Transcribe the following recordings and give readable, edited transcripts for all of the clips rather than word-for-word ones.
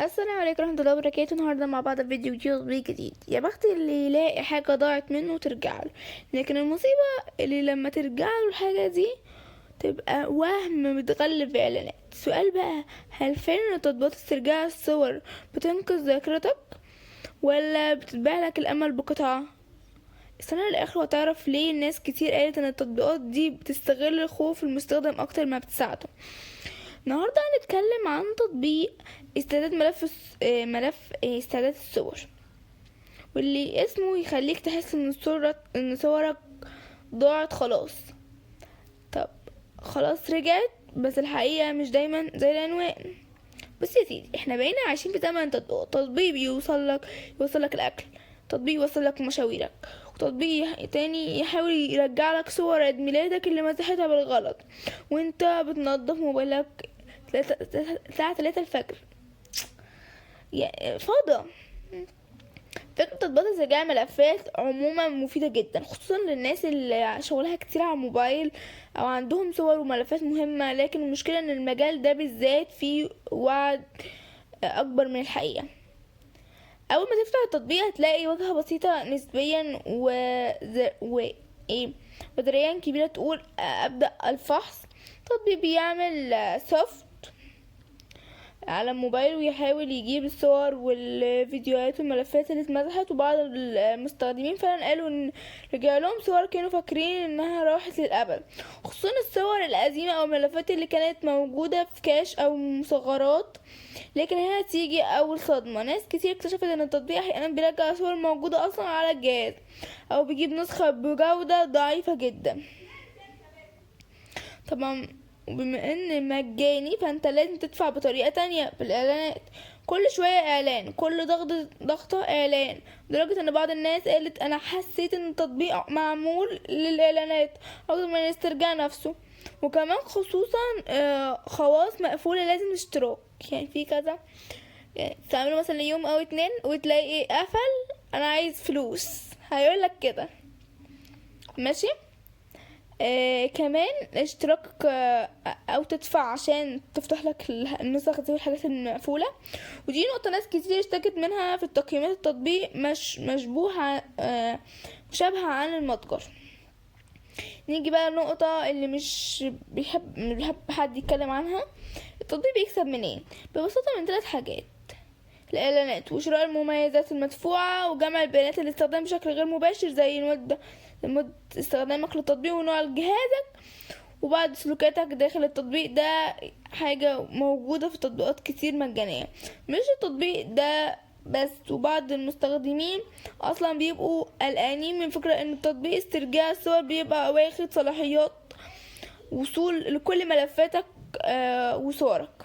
السلام عليكم ورحمة الله وبركاته. النهاردة مع بعض في فيديو جديد. يا بخت اللي يلاقي حاجة ضاعت منه ترجع له، لكن المصيبة اللي لما ترجع له الحاجة دي تبقى وهم متغلب بإعلانات. السؤال بقى، هل فعلا تطبيقات استرجاع الصور بتنقذ ذاكرتك ولا بتتباع لك الأمل بقطعة؟ استنى للآخر وتعرف ليه الناس كتير قالت ان التطبيقات دي بتستغل الخوف المستخدم اكتر ما بتساعده. النهارده هنتكلم عن تطبيق استعداد استعداد الصور، واللي اسمه يخليك تحس ان صورك ضاعت خلاص. طب خلاص رجعت، بس الحقيقة مش دايما زي العنوان. بص يا سيدي، احنا بقينا عايشين في زمن تطبيق يوصلك الاكل، تطبيق يوصلك مشاويرك، وتطبيق تاني يحاول يرجعلك صور عيد ميلادك اللي مسحتها بالغلط وانت بتنظف موبايلك الساعة 3 الفجر. فوضى. فكرة تطبيقات تسجيل ملفات عموما مفيدة جدا، خصوصا للناس اللي شغلها كتير على الموبايل او عندهم صور وملفات مهمة، لكن المشكلة ان المجال ده بالذات فيه وعد اكبر من الحقيقة. اول ما تفتح التطبيق هتلاقي واجهة بسيطة نسبيا وذريان كبيرة تقول ابدأ الفحص. التطبيق بيعمل سوفت على الموبايل ويحاول يجيب الصور والفيديوهات والملفات اللي اتمسحت، وبعض المستخدمين فعلا قالوا ان رجع لهم صور كانوا فاكرين انها راحت للابد، خصوصا الصور القديمة او الملفات اللي كانت موجودة في كاش او مصغرات. لكن هنا تيجي اول صدمة، ناس كتير اكتشفت ان التطبيق احيانا بيرجع صور موجودة اصلا على الجهاز او بيجيب نسخة بجودة ضعيفة جدا. طبعا بما ان مجاني فانت لازم تدفع بطريقة تانية بالاعلانات، كل شوية اعلان، كل ضغطة اعلان، لدرجة ان بعض الناس قالت انا حسيت ان التطبيق معمول للاعلانات اكتر من الاسترجاع نفسه. وكمان خصوصا خواص مقفولة لازم اشتراك، يعني في كذا، يعني تعمله مثلا يوم او اتنين وتلاقي ايه قفل، انا عايز فلوس، هيقولك كده ماشي. كمان اشتراك او تدفع عشان تفتح لك النسخ دي والحاجات المقفولة. ودي نقطة ناس كتير اشتكت منها في التقييمات. التطبيق مش مشبوه مشابهة عن المتجر. نيجي بقى النقطة اللي مش بيحب حد يتكلم عنها. التطبيق بيكسب منين؟ ببساطة من 3 حاجات: الإعلانات، وشراء المميزات المدفوعة، وجمع البيانات الاستخدام بشكل غير مباشر زي مدة استخدامك للتطبيق ونوع جهازك وبعد سلوكاتك داخل التطبيق. ده حاجة موجودة في تطبيقات كتير مجانية. مش التطبيق ده بس، وبعض المستخدمين اصلا بيبقوا قلقانين من فكرة ان التطبيق استرجاع الصور بيبقى واخد صلاحيات وصول لكل ملفاتك وصورك.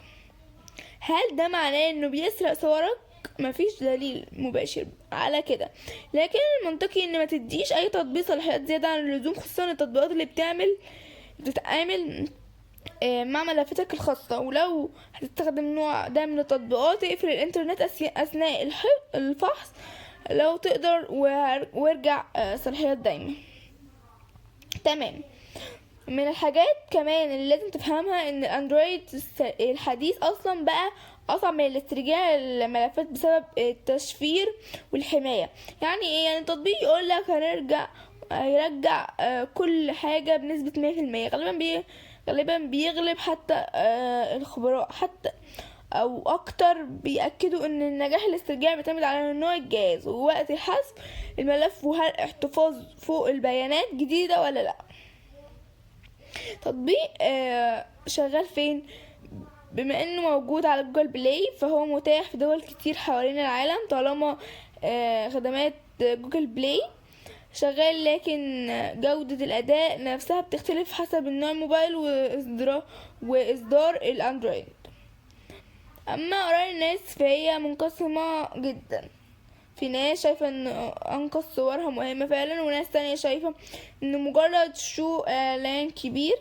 هل ده معناه انه بيسرق صورك؟ مفيش دليل مباشر على كده، لكن المنطقي ان ما تديش اي تطبيق صلاحيات زيادة عن اللزوم، خصوصا التطبيقات اللي بتتعامل مع ملفاتك الخاصة. ولو هتستخدم نوع ده من التطبيقات اقفل الانترنت اثناء الفحص لو تقدر، وارجع صلاحيات دايما. تمام. من الحاجات كمان اللي لازم تفهمها ان الاندرويد الحديث اصلا بقى اصعب من الاسترجاع الملفات بسبب التشفير والحماية. يعني ايه؟ يعني التطبيق يقول لك هيرجع كل حاجة بنسبة 100%. غالبا بيغلب حتى الخبراء حتى او اكتر بيأكدوا ان النجاح الاسترجاع بيعتمد على نوع الجهاز ووقت حذف الملف وهل احتفاظ فوق البيانات جديدة ولا لا. تطبيق شغال فين؟ بما انه موجود على جوجل بلاي فهو متاح في دول كتير حوالين العالم. طالما خدمات جوجل بلاي شغال، لكن جودة الأداء نفسها بتختلف حسب النوع الموبايل وإصدار الأندرويد. أما آراء الناس فهي منقسمة جدا. في ناس شايفة ان انقذ صورها مهمة فعلا، وناس تانية شايفة انه مجرد شو اعلان كبير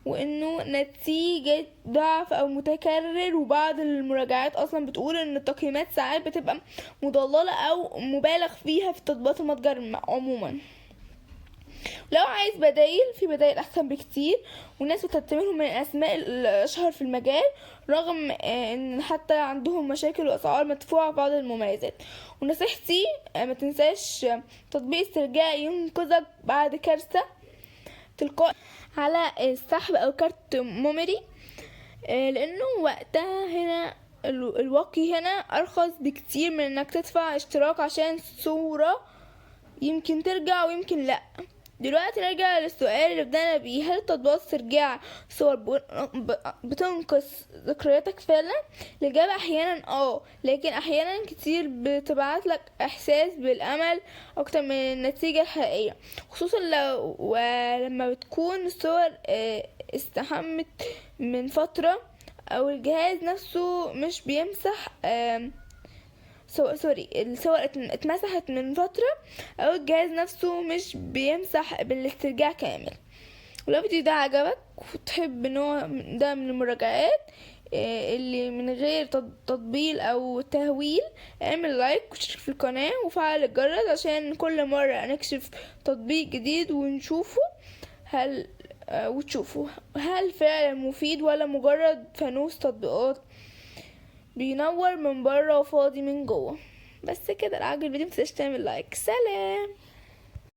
وانه نتيجة ضعف او متكرر. وبعض المراجعات اصلا بتقول ان التقييمات ساعات بتبقى مضللة او مبالغ فيها في تطبيقات المتجر عموما. لو عايز بدايل، في بدايل احسن بكتير، والناس بتعتبرهم من الاسماء الاشهر في المجال، رغم ان حتى عندهم مشاكل واسعار مدفوعه في بعض المميزات. ونصيحتي ما تنساش تطبيق استرجاع ينقذك بعد كارثه تلقائي على السحب او كارت ميموري، لانه وقتها هنا الواقي هنا ارخص بكتير من انك تدفع اشتراك عشان صورة يمكن ترجع ويمكن لا. دلوقتي نرجع للسؤال اللي بدأنا بيه، هل تطبيقات استرجاع صور بتنقذ ذكرياتك فعلا؟ الإجابة أحيانا لكن أحيانا كتير بتبعت لك إحساس بالأمل أكتر من النتيجة الحقيقية، خصوصا لما بتكون الصور استحمت من فترة، أو الجهاز نفسه مش بيمسح الصور اتمسحت من فترة، او الجهاز نفسه مش بيمسح بالاسترجاع كامل. ولو الفيديو ده عجبك وتحب نوع ده من المراجعات اللي من غير تطبيل او تهويل، اعمل لايك واشترك في القناة وفعل الجرس عشان كل مرة نكشف تطبيق جديد ونشوفه هل فعلا مفيد ولا مجرد فانوس تطبيقات بينور من بره وفاضي من جوه. بس كده، لو عجب الفيديو متنساش تعمل لايك. سلام.